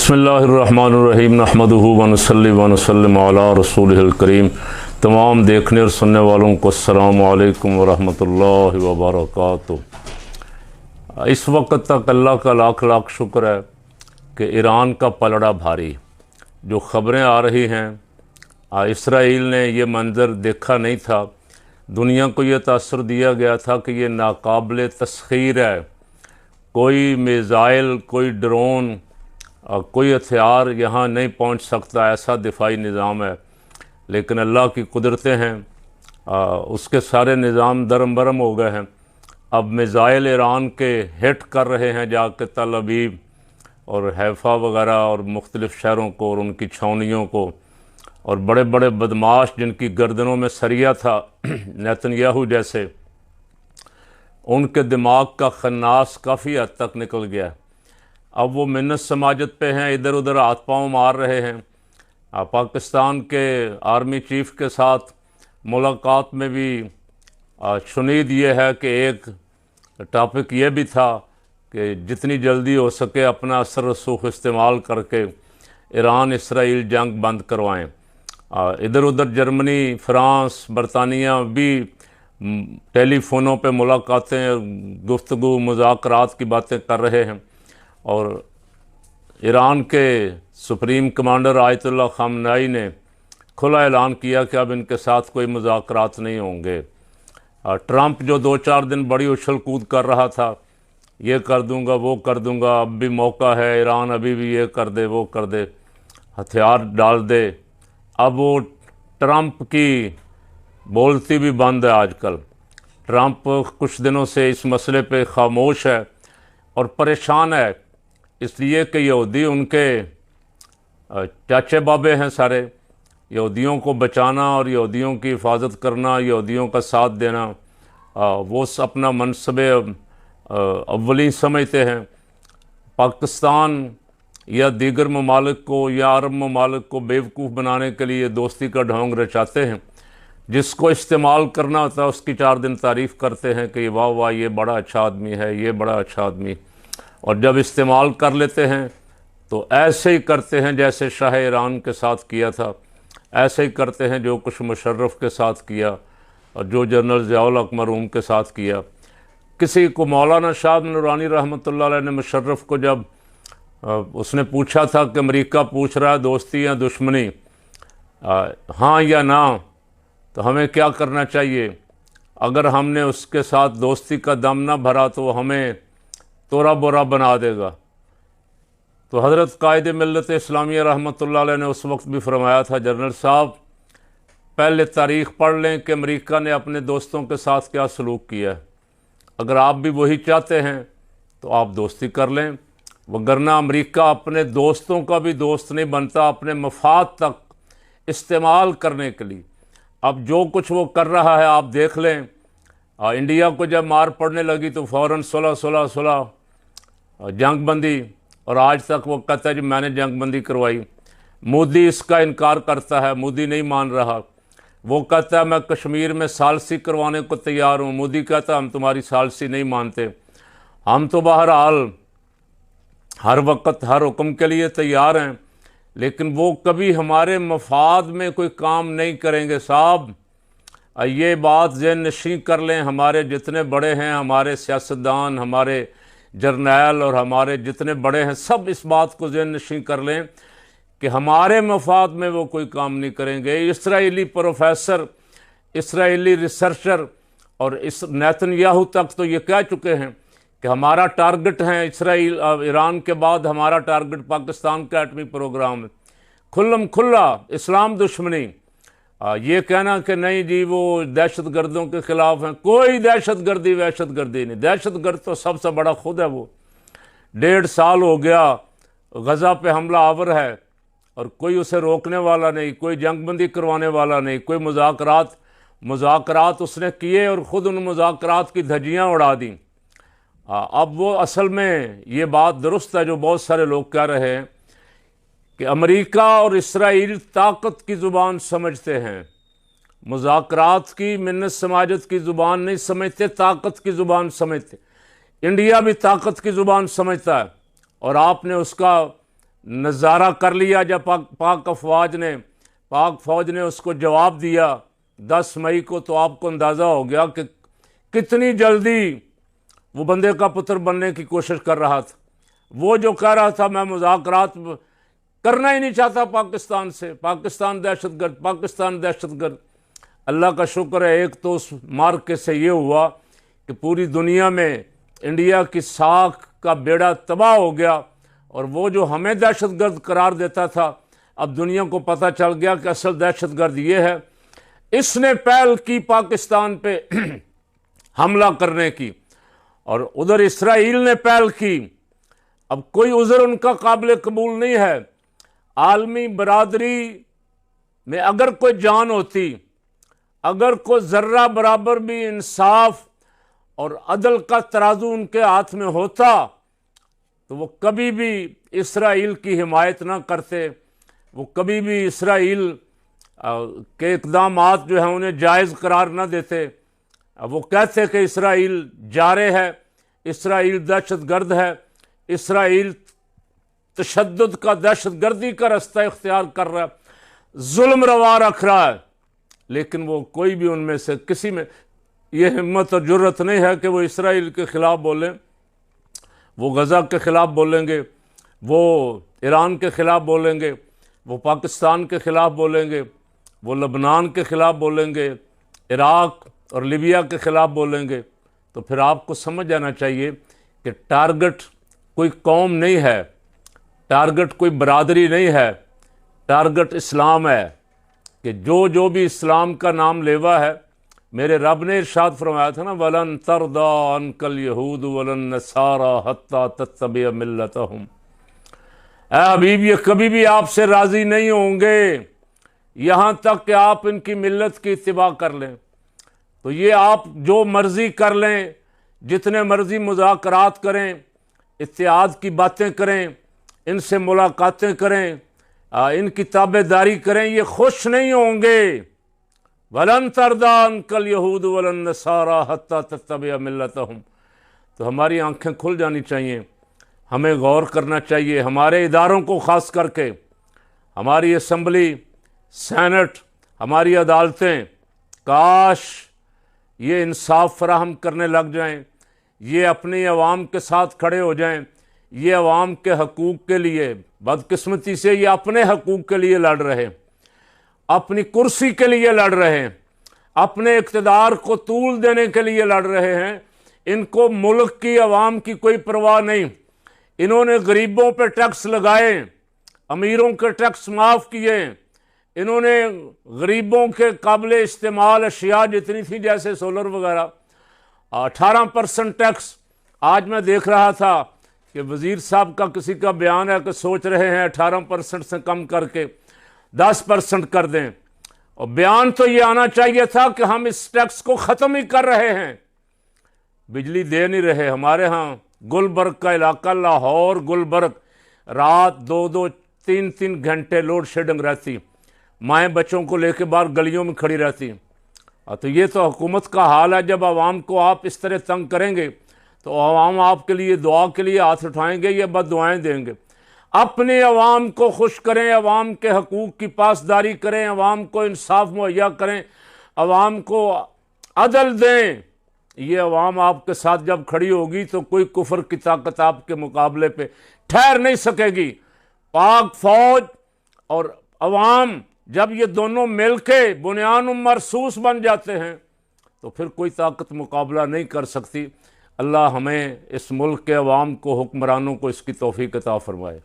बिस्मिल्लाहिर्रहमानिर्रहीम नहमदुहु व नसल्ली व नसल्लिम अला रसूलिहिल करीम। तमाम देखने और सुनने वालों को अस्सलामु अलैकुम व रहमतुल्लाहि व बरकातुहू। इस वक्त तक अल्लाह का लाख लाख शुक्र है कि ईरान का पलड़ा भारी, जो ख़बरें आ रही हैं, इसराइल ने ये मंज़र देखा नहीं था। दुनिया को ये तासुर दिया गया था कि ये नाकाबिल तस्खीर है, कोई मिज़ाइल, कोई ड्रोन, कोई हथियार यहाँ नहीं पहुँच सकता, ऐसा दिफाई निज़ाम है। लेकिन अल्लाह की कुदरतें हैं, उसके सारे निज़ाम दरम बरम हो गए हैं। अब मिज़ाइल ईरान के हिट कर रहे हैं जाके तल अबीब और हैफ़ा वगैरह और मुख्तलिफ़ शहरों को और उनकी छावनियों को। और बड़े बड़े बदमाश जिनकी गर्दनों में सरिया था नेतन्याहू जैसे, उनके दिमाग का खन्नास काफ़ी हद तक निकल गया। अब वो मिन्नत समाजत पे हैं, इधर उधर हाथ पाँव मार रहे हैं। पाकिस्तान के आर्मी चीफ़ के साथ मुलाकात में भी शुनीद ये है कि एक टॉपिक ये भी था कि जितनी जल्दी हो सके अपना असर रसूख इस्तेमाल करके ईरान इसराइल जंग बंद करवाएं। इधर उधर जर्मनी, फ़्रांस, बरतानिया भी टेलीफ़ोनों पे मुलाकातें, गुफ्तगू, मुज़ाकरात की बातें कर रहे हैं। और ईरान के सुप्रीम कमांडर आयतुल्लाह ख़ामनेई ने खुला ऐलान किया कि अब इनके साथ कोई मुज़ाकरात नहीं होंगे। ट्रंप जो 2-4 दिन बड़ी उछल कूद कर रहा था, ये कर दूंगा, वो कर दूंगा, अब भी मौका है, ईरान अभी भी ये कर दे, वो कर दे, हथियार डाल दे, अब वो ट्रंप की बोलती भी बंद है आजकल। ट्रंप कुछ दिनों से इस मसले पे खामोश है और परेशान है, इसलिए कि यहूदी उनके चाचे बाबे हैं सारे। यहूदियों को बचाना और यहूदियों की हिफाजत करना, यहूदियों का साथ देना, वो अपना मनसब अव्वली समझते हैं। पाकिस्तान या दीगर ममालिक को या अरब ममालिक को बेवकूफ़ बनाने के लिए दोस्ती का ढोंग रचाते हैं। जिसको इस्तेमाल करना होता है उसकी 4 दिन तारीफ़ करते हैं कि वाह वाह ये बड़ा अच्छा आदमी है, ये बड़ा अच्छा आदमी। और जब इस्तेमाल कर लेते हैं तो ऐसे ही करते हैं जैसे शाह ईरान के साथ किया था, ऐसे ही करते हैं जो कुछ मुशर्रफ के साथ किया और जो जनरल ज़ियाउल हक मरहूम के साथ किया। किसी को मौलाना शाह नूरानी रहमतुल्लाह अलैह ने मुशर्रफ को जब उसने पूछा था कि अमेरिका पूछ रहा है दोस्ती या दुश्मनी, हाँ या ना, तो हमें क्या करना चाहिए? अगर हमने उसके साथ दोस्ती का दम ना भरा तो हमें तोरा बोरा बना देगा। तो हज़रत कायद मिल्लत इस्लामिया रहमतुल्लाह अलैह ने उस वक्त भी फरमाया था, जनरल साहब पहले तारीख़ पढ़ लें कि अमेरिका ने अपने दोस्तों के साथ क्या सलूक किया है। अगर आप भी वही चाहते हैं तो आप दोस्ती कर लें, वगरना अमेरिका अपने दोस्तों का भी दोस्त नहीं बनता, अपने मफाद तक इस्तेमाल करने के लिए। अब जो कुछ वो कर रहा है आप देख लें। इंडिया को जब मार पड़ने लगी तो फ़ौरन सुलह जंग बंदी, और आज तक वो कहता है जी मैंने जंग बंदी करवाई। मोदी इसका इनकार करता है, मोदी नहीं मान रहा। वो कहता है मैं कश्मीर में सालसी करवाने को तैयार हूँ, मोदी कहता है हम तुम्हारी सालसी नहीं मानते। हम तो बहरहाल हर वक्त हर हुक्म के लिए तैयार हैं, लेकिन वो कभी हमारे मफाद में कोई काम नहीं करेंगे। साहब ये बात ज़हन नशीं कर लें, हमारे जितने बड़े हैं, हमारे सियासतदान, हमारे जर्नैल और हमारे जितने बड़े हैं, सब इस बात को ज़हन नशीं कर लें कि हमारे मफाद में वो कोई काम नहीं करेंगे। इसराइली प्रोफेसर, इसराइली रिसर्चर और इस नेतन्याहू तक तो ये कह चुके हैं कि हमारा टारगेट है इसराइल, ईरान के बाद हमारा टारगेट पाकिस्तान का एटमी प्रोग्राम है। खुल्लम खुल्ला इस्लाम दुश्मनी। ये कहना कि नहीं जी वो दहशत गर्दों के ख़िलाफ़ हैं, कोई दहशत गर्दी नहीं। दहशत गर्द तो सबसे बड़ा खुद है। वो 1.5 साल हो गया गज़ा पे हमला आवर है और कोई उसे रोकने वाला नहीं, कोई जंगबंदी करवाने वाला नहीं, कोई मुज़ाकरात उसने किए और ख़ुद उन मुज़ाकरात की धज्जियाँ उड़ा दी। अब वो असल में ये बात दुरुस्त है जो बहुत सारे लोग कह रहे हैं कि अमेरिका और इसराइल ताकत की ज़ुबान समझते हैं, मुज़ाकरात की, मिन्नत समाजत की ज़ुबान नहीं समझते, ताकत की ज़ुबान समझते। इंडिया भी ताकत की ज़ुबान समझता है और आपने उसका नज़ारा कर लिया जब पाक फ़ौज ने उसको जवाब दिया 10 मई को, तो आपको अंदाज़ा हो गया कि कितनी जल्दी वो बंदे का पुत्र बनने की कोशिश कर रहा था। वो जो कह रहा था मैं मुज़ाकरात करना ही नहीं चाहता पाकिस्तान से, पाकिस्तान दहशतगर्द, पाकिस्तान दहशतगर्द। अल्लाह का शुक्र है, एक तो उस मार्के से ये हुआ कि पूरी दुनिया में इंडिया की साख का बेड़ा तबाह हो गया, और वो जो हमें दहशतगर्द करार देता था, अब दुनिया को पता चल गया कि असल दहशतगर्द ये है। इसने पहल की पाकिस्तान पे हमला करने की, और उधर इसराइल ने पहल की। अब कोई उज़र उनका काबिल कबूल नहीं है। आलमी बरादरी में अगर कोई जान होती, अगर कोई ज़र्रा बराबर भी इंसाफ और अदल का तराजू उनके हाथ में होता, तो वो कभी भी इसराइल की हिमायत ना करते, वो कभी भी इसराइल के इक़दामात जो हैं उन्हें जायज़ करार ना देते। वो कहते कि इसराइल जारे है, इसराइल दहशतगर्द है, इसराइल तशद्दुद का, दहशतगर्दी का रास्ता इख्तियार कर रहा है, जुल्म रवा रख रहा है। लेकिन वो कोई भी उनमें से किसी में ये हिम्मत और जुर्रत नहीं है कि वो इसराइल के ख़िलाफ़ बोलें। वो गज़ा के ख़िलाफ़ बोलेंगे, वो ईरान के ख़िलाफ़ बोलेंगे, वो पाकिस्तान के ख़िलाफ़ बोलेंगे, वो लबनान के ख़िलाफ़ बोलेंगे, इराक़ और लीबिया के ख़िलाफ़ बोलेंगे। तो फिर आपको समझ आना चाहिए कि टारगेट कोई कौम नहीं है, टारगेट कोई बरादरी नहीं है, टारगेट इस्लाम है। कि जो भी इस्लाम का नाम लेवा है, मेरे रब ने इरशाद फरमाया था ना, वलन तरदा अनकल यहूद वलन नसारा हत्ता तत्तबिअ मिल्लतहुम। ऐ हबीब, ये कभी भी आपसे राज़ी नहीं होंगे यहाँ तक कि आप इनकी मिल्लत की इत्तिबा कर लें। तो ये आप जो मर्ज़ी कर लें, जितने मर्ज़ी मुज़ाकरात करें, इत्तेहाद की बातें करें, इनसे मुलाकातें करें, इनकी ताबेदारी करें, ये खुश नहीं होंगे। वलन तरदा अनकल यहूद वलन नसारा हत्ता तत्तबिअ मिल्लतहुम। तो हमारी आंखें खुल जानी चाहिए, हमें गौर करना चाहिए। हमारे इदारों को ख़ास करके हमारी असम्बली, सेनेट, हमारी अदालतें, काश ये इंसाफ फराहम करने लग जाएं, ये अपनी आवाम के साथ खड़े हो जाएं, ये आवाम के हकूक़ के लिए। बदकिस्मती से ये अपने हकूक़ के लिए लड़ रहे हैं, अपनी कुर्सी के लिए लड़ रहे हैं, अपने इक़्तिदार को तूल देने के लिए लड़ रहे हैं। इनको मुल्क की आवाम की कोई परवाह नहीं। इन्होंने गरीबों पे टैक्स लगाए, अमीरों के टैक्स माफ़ किए, इन्होंने गरीबों के काबिल इस्तेमाल अशिया जितनी थी जैसे सोलर वगैरह 18% टैक्स। आज मैं देख रहा था कि वज़ीर साहब का किसी का बयान है कि सोच रहे हैं 18% से कम करके 10% कर दें। और बयान तो ये आना चाहिए था कि हम इस टैक्स को ख़त्म ही कर रहे हैं। बिजली दे नहीं रहे। हमारे यहाँ गुलबर्ग का इलाका, लाहौर गुलबर्ग, रात 2-2, 3-3 घंटे लोड शेडिंग रहती, माएँ बच्चों को लेकर बाहर गलियों में खड़ी रहती। तो ये तो हुकूमत का हाल है। जब आवाम को आप इस तरह तंग करेंगे तो आवाम आपके लिए दुआ के लिए हाथ उठाएंगे या बद दुआएँ देंगे। अपने अवाम को खुश करें, अवाम के हकूक़ की पासदारी करें, अवाम को इंसाफ मुहैया करें, अवाम को अदल दें। ये अवाम आपके साथ जब खड़ी होगी तो कोई कुफर की ताकत आपके मुकाबले पे ठहर नहीं सकेगी। पाक फ़ौज और अवाम जब ये दोनों मिलके बुनियान मरसूस बन जाते हैं तो फिर कोई ताकत मुकाबला नहीं कर सकती। अल्लाह हमें, इस मुल्क के अवाम को, हुक्मरानों को इसकी तौफीक अता फरमाए।